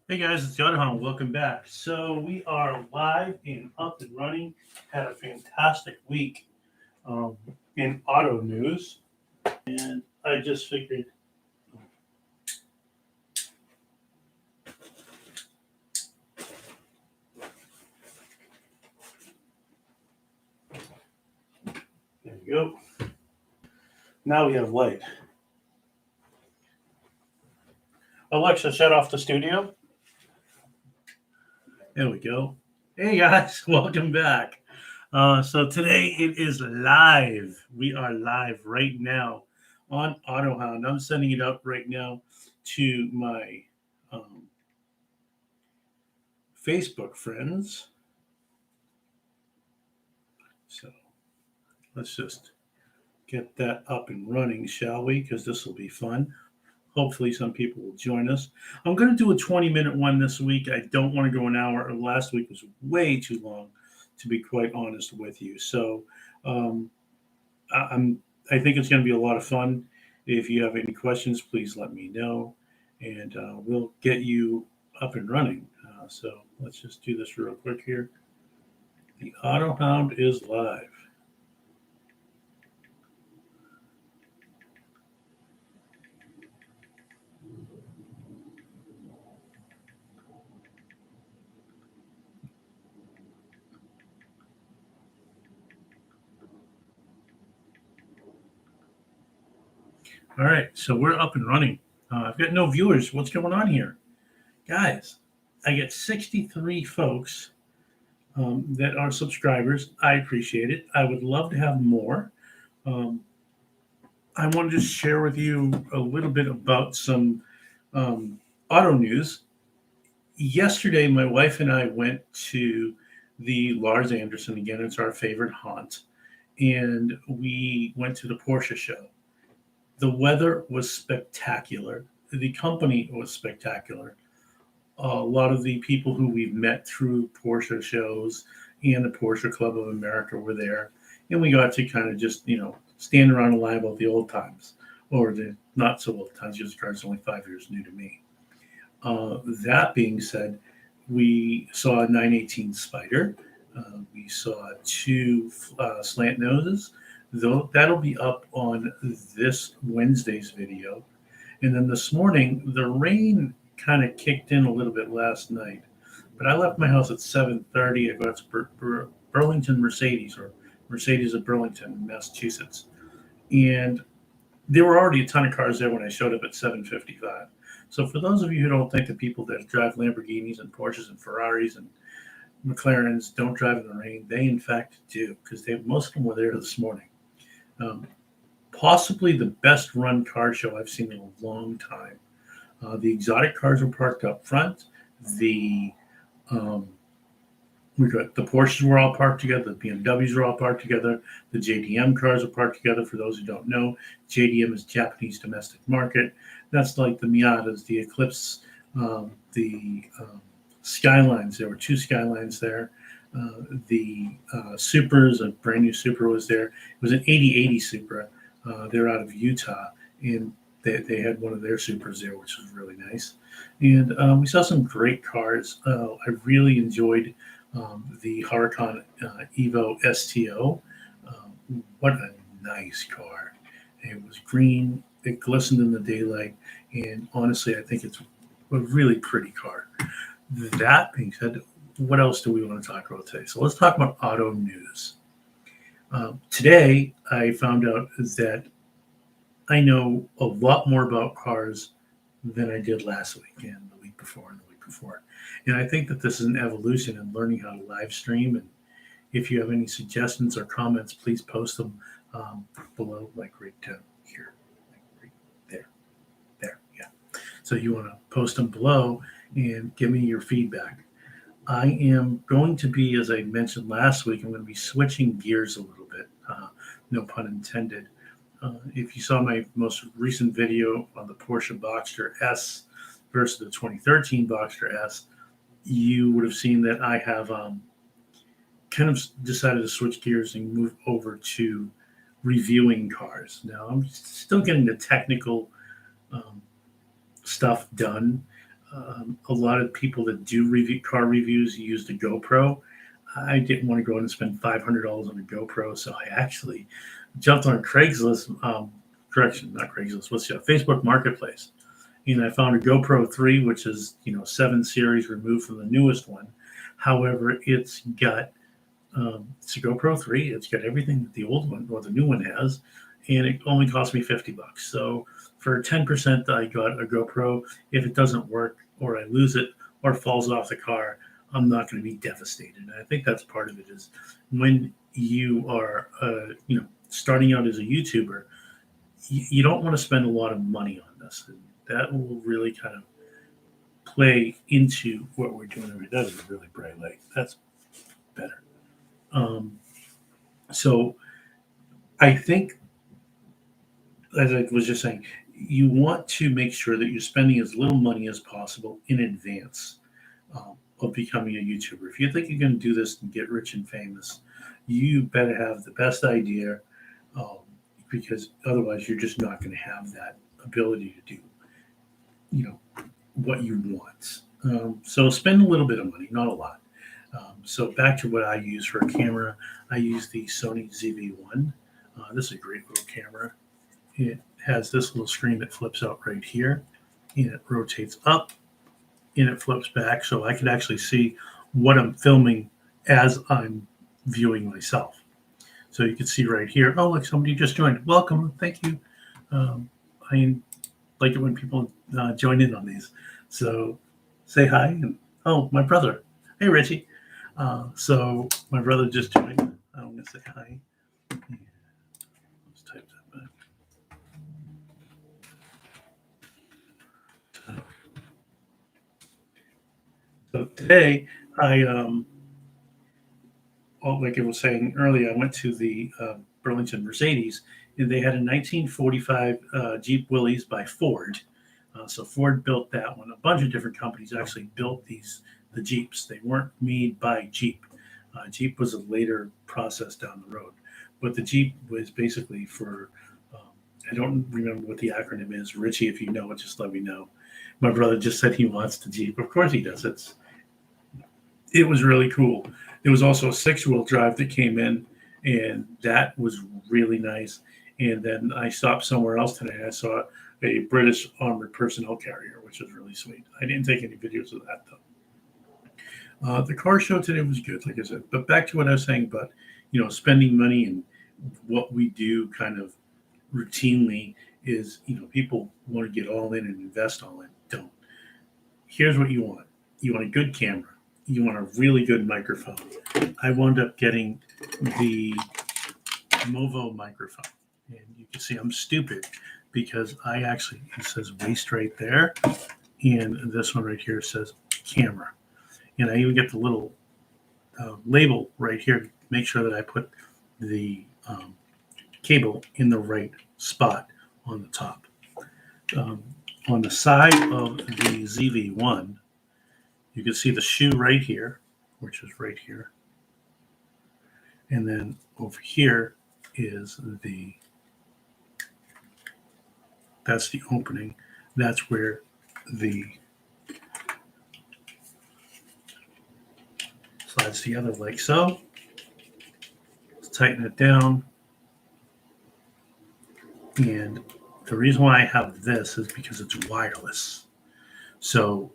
Hey guys, it's the Autohound. Welcome back. So we are live and up and running. Had a fantastic week um, in auto news, and I just figured, there you go. Now we have light. Alexa, shut off the studio. There we go. Hey guys, welcome back. So today it is live. We are live right now on Autohound. I'm sending it up right now to my um, Facebook friends. So let's just get that up and running, shall we? Because this will be fun. Hopefully, some people will join us. I'm going to do a 20-minute one this week. I don't want to go an hour. Last week was way too long, to be quite honest with you. So, um, I, I'm. I think it's going to be a lot of fun. If you have any questions, please let me know, and we'll get you up and running. So let's just do this real quick here. The Auto Hound is live. All right, so we're up and running. I've got no viewers. What's going on here? Guys, I get 63 folks that are subscribers. I appreciate it. I would love to have more. Um, I want to just share with you a little bit about some auto news. Yesterday, my wife and I went to the Lars Anderson again. It's our favorite haunt. And we went to the Porsche show. The weather was spectacular. The company was spectacular. A lot of the people who we've met through Porsche shows and the Porsche Club of America were there, and we got to kind of just stand around and lie about the old times or the not so old times. Because the car's only 5 years new to me. That being said, we saw a 918 Spider. We saw two slant noses. Though that'll be up on this Wednesday's video. And then this morning, the rain kind of kicked in a little bit last night. But I left my house at 7:30. I got to Burlington Mercedes, or Mercedes of Burlington, Massachusetts. And there were already a ton of cars there when I showed up at 7:55. So for those of you who don't think the people that drive Lamborghinis and Porsches and Ferraris and McLarens don't drive in the rain, they in fact do, because most of them were there this morning. Um, Possibly the best run car show I've seen in a long time. The exotic cars were parked up front. The um, we got the Porsches were all parked together. The BMWs were all parked together. The JDM cars are parked together. For those who don't know, JDM is Japanese domestic market. That's like the Miatas, the Eclipse, the Skylines. There were two Skylines there. The Supras, a brand new Supra was there. It was an 8080 Supra. They're out of Utah, and they had one of their Supras there, which was really nice. And we saw some great cars. I really enjoyed the Huracan Evo STO. What a nice car. It was green, it glistened in the daylight, and honestly, I think it's a really pretty car. That being said, what else do we want to talk about today? So let's talk about auto news. Today, I found out that I know a lot more about cars than I did last week and the week before and the week before. And I think that this is an evolution in learning how to live stream. And if you have any suggestions or comments, please post them below, like right down here, like right there, there, yeah. So you want to post them below and give me your feedback. I am going to be, as I mentioned last week, I'm going to be switching gears a little bit, no pun intended. If you saw my most recent video on the Porsche Boxster S versus the 2013 Boxster S, you would have seen that I have kind of decided to switch gears and move over to reviewing cars. Now, I'm still getting the technical um, stuff done. A lot of people that do car reviews use the GoPro. I didn't want to go in and spend $500 on a GoPro, so I actually jumped on Craigslist. Correction, not Craigslist. What's the Facebook Marketplace? And I found a GoPro 3, which is 7 series removed from the newest one. However, it's a GoPro 3. It's got everything that the old one or the new one has, and it only cost me $50. So for 10%, I got a GoPro. If it doesn't work, or I lose it, or falls off the car, I'm not going to be devastated. And I think that's part of it. Is when you are, starting out as a YouTuber, you don't want to spend a lot of money on this. And that will really kind of play into what we're doing. That is a really bright light. That's better. So I think, as I was just saying, you want to make sure that you're spending as little money as possible in advance of becoming a YouTuber. If you think you're going to do this and get rich and famous, you better have the best idea, because otherwise you're just not going to have that ability to do, what you want. So spend a little bit of money, not a lot. So back to what I use for a camera, I use the Sony ZV-1. This is a great little camera. It has this little screen that flips out right here, and it rotates up, and it flips back, so I can actually see what I'm filming as I'm viewing myself. So you can see right here, oh, look, somebody just joined. Welcome, thank you. I like it when people join in on these. So say hi, and oh, my brother. Hey, Richie. So my brother just joined. I'm going to say hi. Let's type that back. So today, like I was saying earlier, I went to the Burlington Mercedes, and they had a 1945 Jeep Willys by Ford. So Ford built that one. A bunch of different companies actually built the Jeeps. They weren't made by Jeep. Jeep was a later process down the road, but the Jeep was basically for. I don't remember what the acronym is. Richie, if you know it, just let me know. My brother just said he wants the Jeep. Of course he does. It was really cool. There was also a 6-wheel drive that came in, and that was really nice. And then I stopped somewhere else today. I saw a British armored personnel carrier, which was really sweet. I didn't take any videos of that though. The car show today was good, like I said. But back to what I was saying about, spending money and what we do kind of routinely is, people want to get all in and invest all in. Don't. Here's what you want. You want a good camera. You want a really good microphone. I wound up getting the Movo microphone. And you can see I'm stupid because it says waist right there. And this one right here says camera. And I even get the little label right here to make sure that I put the cable in the right spot on the top. On the side of the ZV-1, you can see the shoe right here, which is right here. And then over here is that's the opening. That's where the slides together like so. Let's tighten it down. And the reason why I have this is because it's wireless. So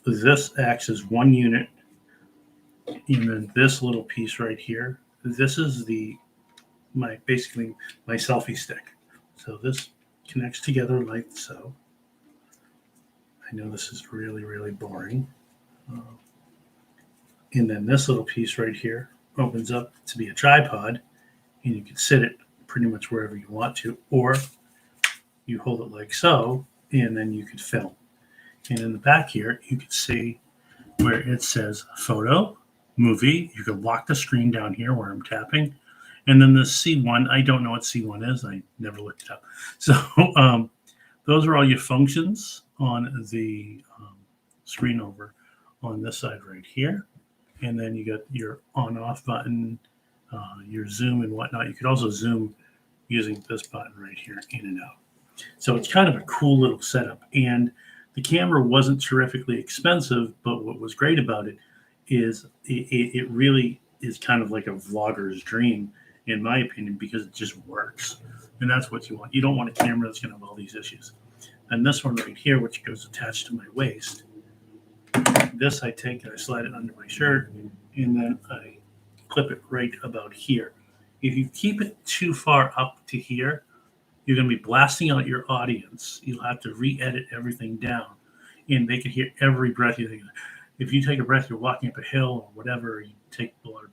this acts as one unit, and then this little piece right here, this is basically my selfie stick. So this connects together like so. I know this is really, really boring. And then this little piece right here opens up to be a tripod, and you can sit it pretty much wherever you want to, or you hold it like so, and then you could film. And in the back here, you can see where it says photo, movie. You can lock the screen down here where I'm tapping. And then the C1, I don't know what C1 is. I never looked it up. So those are all your functions on the screen over on this side right here. And then you got your on-off button, your zoom and whatnot. You could also zoom using this button right here, in and out. So it's kind of a cool little setup. And The camera wasn't terrifically expensive, but what was great about it is it really is kind of like a vlogger's dream, in my opinion, because it just works. And that's what you want. You don't want a camera that's going to have all these issues. And this one right here, which goes attached to my waist, this I take and I slide it under my shirt, and then I clip it right about here. If you keep it too far up to here, you're going to be blasting out your audience. You'll have to re-edit everything down, and they can hear every breath you take. If you take a breath, you're walking up a hill or whatever, you take a lot of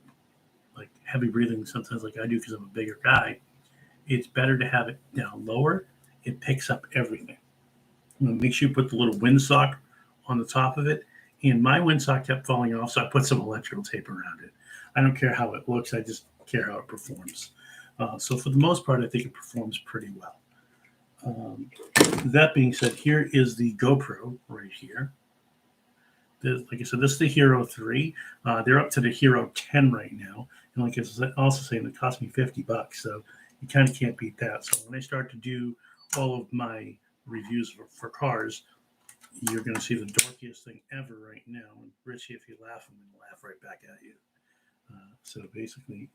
like heavy breathing sometimes like I do because I'm a bigger guy, it's better to have it down lower. It picks up everything. Make sure you put the little windsock on the top of it. And my windsock kept falling off, so I put some electrical tape around it. I don't care how it looks. I just care how it performs. So for the most part, I think it performs pretty well. That being said, here is the GoPro right here. Like I said, this is the Hero 3. They're up to the Hero 10 right now. And like I was also saying, it cost me $50. So you kind of can't beat that. So when I start to do all of my reviews for cars, you're going to see the dorkiest thing ever right now. And Richie, if you laugh, I'm going to laugh right back at you. So basically,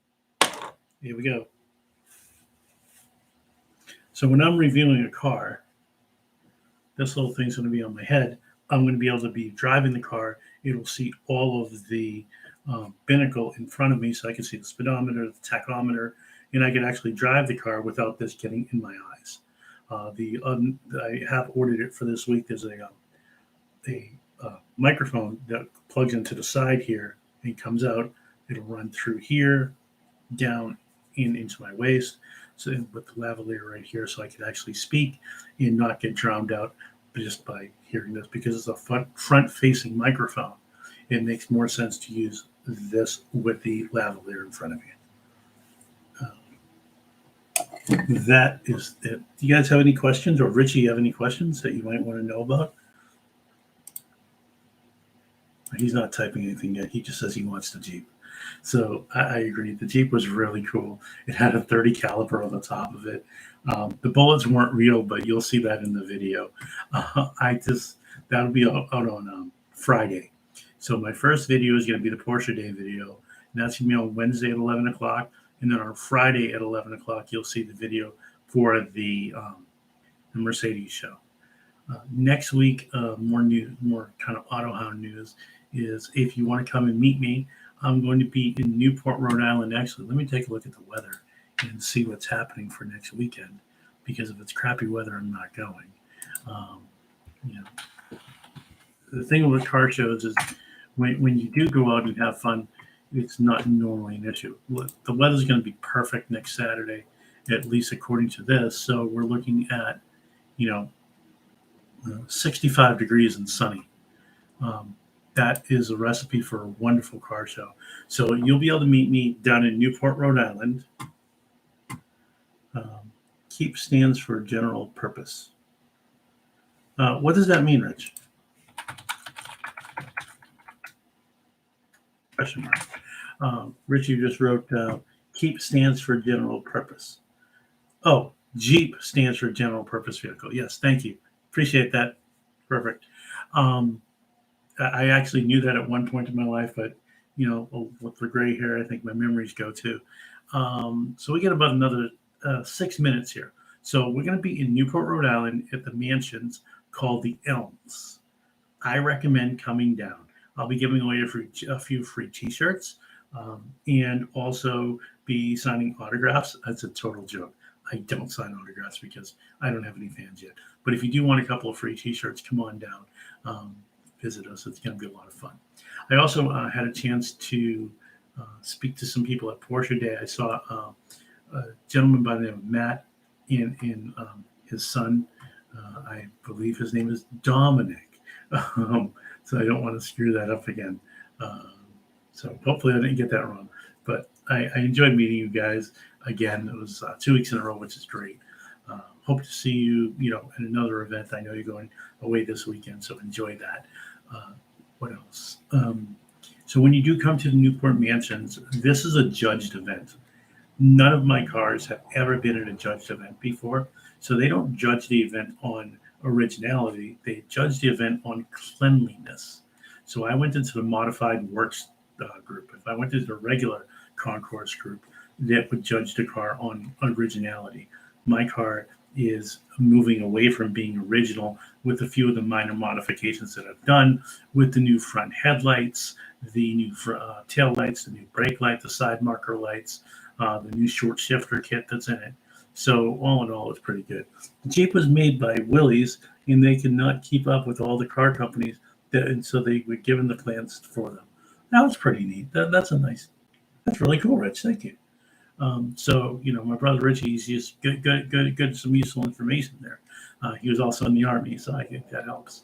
here we go. So when I'm reviewing a car, this little thing's going to be on my head. I'm going to be able to be driving the car. It'll see all of the binnacle in front of me, so I can see the speedometer, the tachometer, and I can actually drive the car without this getting in my eyes. I have ordered it for this week. There's a microphone that plugs into the side here and comes out. It'll run through here, down into my waist, so with the lavalier right here, so I could actually speak and not get drowned out just by hearing this, because it's a front-facing microphone. It makes more sense to use this with the lavalier in front of you. That is it. Do you guys have any questions, or Richie, you have any questions that you might want to know about? He's not typing anything yet. He just says he wants the Jeep. So I agree. The Jeep was really cool. It had a 30 caliber on the top of it. The bullets weren't real, but you'll see that in the video. That'll be out on Friday. So my first video is going to be the Porsche Day video. And that's going to be on Wednesday at 11 o'clock. And then on Friday at 11 o'clock, you'll see the video for the Mercedes show. Next week, more kind of Autohound news is if you want to come and meet me, I'm going to be in Newport, Rhode Island. Actually, let me take a look at the weather and see what's happening for next weekend, because if it's crappy weather, I'm not going. The thing with car shows is when you do go out and have fun, it's not normally an issue. The weather's going to be perfect next Saturday, at least according to this. So we're looking at, 65 degrees and sunny. That is a recipe for a wonderful car show. So you'll be able to meet me down in Newport, Rhode Island. KEEP stands for general purpose. What does that mean, Rich? Question mark. Richie just wrote, KEEP stands for general purpose. Oh, Jeep stands for general purpose vehicle. Yes, thank you. Appreciate that. Perfect. I actually knew that at one point in my life, but with the gray hair, I think my memories go too. So we get about another 6 minutes here. So we're going to be in Newport, Rhode Island at the mansions called the Elms. I recommend coming down. I'll be giving away a few free T-shirts and also be signing autographs. That's a total joke. I don't sign autographs because I don't have any fans yet. But if you do want a couple of free T-shirts, come on down. Visit us. It's going to be a lot of fun. I also had a chance to speak to some people at Porsche Day. I saw a gentleman by the name of Matt and his son. I believe his name is Dominic. So I don't want to screw that up again. So hopefully I didn't get that wrong. But I enjoyed meeting you guys again. It was 2 weeks in a row, which is great. Hope to see you, at another event. I know you're going away this weekend, so enjoy that. What else? So when you do come to the Newport Mansions, this is a judged event. None of my cars have ever been at a judged event before, so they don't judge the event on originality. They judged the event on cleanliness. So I went into the modified works group. If I went into the regular concourse group, that would judge the car on originality. My car is moving away from being original with a few of the minor modifications that I've done with the new front headlights, the new tail lights, the new brake light, the side marker lights, the new short shifter kit that's in it. So all in all, it's pretty good. The Jeep was made by Willys, and they could not keep up with all the car companies, and so they were given the plans for them. That was pretty neat. That's really cool, Rich. Thank you. So my brother Richie, he's just good, some useful information there. He was also in the army, so I think that helps.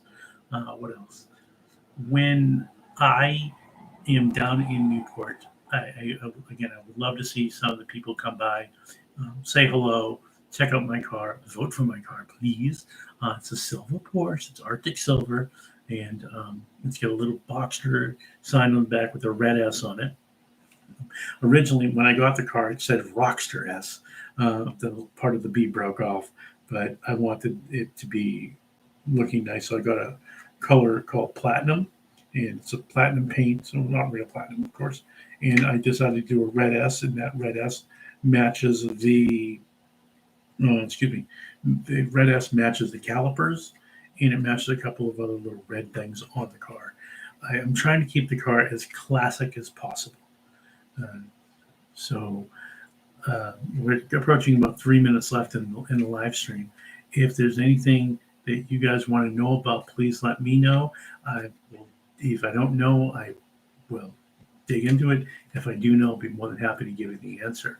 What else? When I am down in Newport, again, I would love to see some of the people come by, say hello, check out my car, vote for my car, please. It's a silver Porsche. It's Arctic silver, and it's got a little Boxster sign on the back with a red S on it. Originally, when I got the car, it said Rockster S. The part of the B broke off, but I wanted it to be looking nice, so I got a color called platinum, and it's a platinum paint, so not real platinum, of course. And I decided to do a red S, and that red S matches the the red S matches the calipers, and it matches a couple of other little red things on the car. I am trying to keep the car as classic as possible. Uh, so we're approaching about 3 minutes left in the live stream. If there's anything that you guys want to know about, please let me know. If I don't know, I will dig into it. If I do know, I'll be more than happy to give you the answer.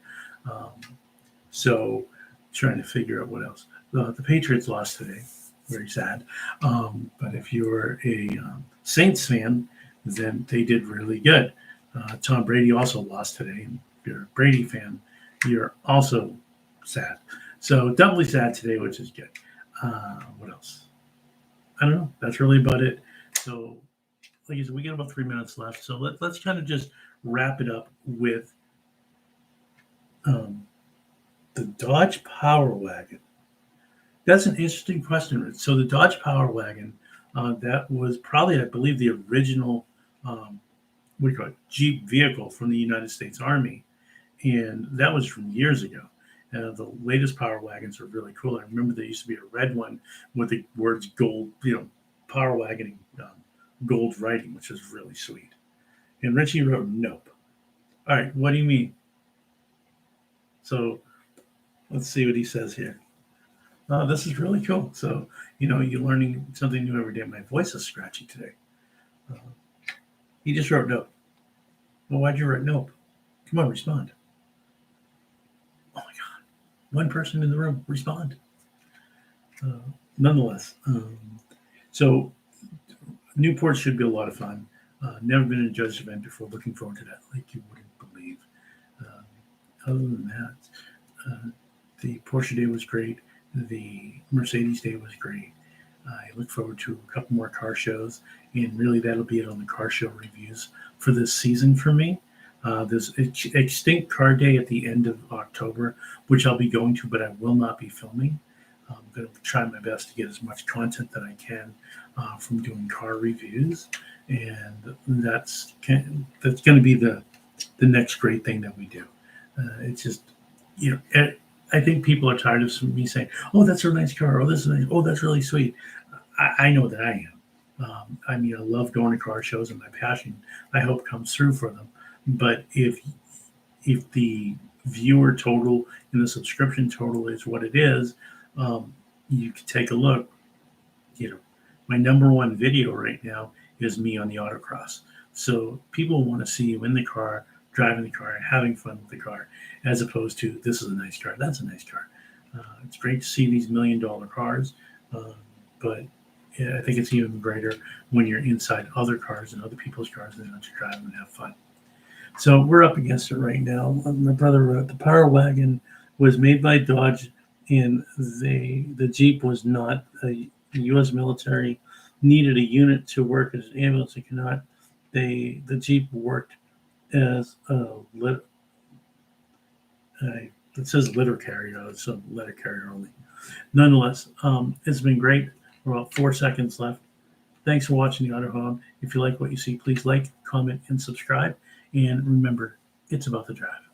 So trying to figure out what else. The Patriots lost today. Very sad. But if you're a Saints fan, then they did really good. Tom Brady also lost today. And if you're a Brady fan, you're also sad. So doubly sad today, which is good. What else? I don't know. That's really about it. So, like I said, we got about 3 minutes left. So let's kind of just wrap it up with the Dodge Power Wagon. That's an interesting question, Rich. So the Dodge Power Wagon, that was probably, I believe, the original what do you call it, Jeep vehicle from the United States Army, and that was from years ago. The latest Power Wagons are really cool. I remember there used to be a red one with the words "gold," Power Wagon, gold writing, which is really sweet. And Richie wrote, "Nope." All right, what do you mean? So let's see what he says here. This is really cool. So you're learning something new every day. My voice is scratchy today. He just wrote nope. Well, why'd you write nope? Come on, respond. Oh my God. One person in the room, respond. Nonetheless, so Newport should be a lot of fun. Never been in a judge event before. Looking forward to that like you wouldn't believe. Other than that, the Porsche day was great. The Mercedes day was great. I look forward to a couple more car shows, and really that'll be it on the car show reviews for this season for me. There's Extinct Car Day at the end of October, which I'll be going to, but I will not be filming. I'm going to try my best to get as much content that I can from doing car reviews, and that's going to be the next great thing that we do. It's just, I think people are tired of me saying, "Oh, that's a nice car," "Oh, this is nice," "Oh, that's really sweet." I know that I am. I love going to car shows, and my passion, I hope, comes through for them. But if the viewer total and the subscription total is what it is, you can take a look. My number one video right now is me on the autocross. So people want to see you in the car, driving the car, having fun with the car, as opposed to this is a nice car, that's a nice car. It's great to see these $1 million cars, but I think it's even greater when you're inside other cars and other people's cars and they let you drive them and have fun. So we're up against it right now. My brother wrote, the Power Wagon was made by Dodge, and the Jeep was not. The U.S. military needed a unit to work as an ambulance. It cannot. The Jeep worked as it says litter carrier. It's a letter carrier only. Nonetheless, it's been great. We're about 4 seconds left. Thanks for watching the Autohound. If you like what you see, please like, comment, and subscribe. And remember, it's about the drive.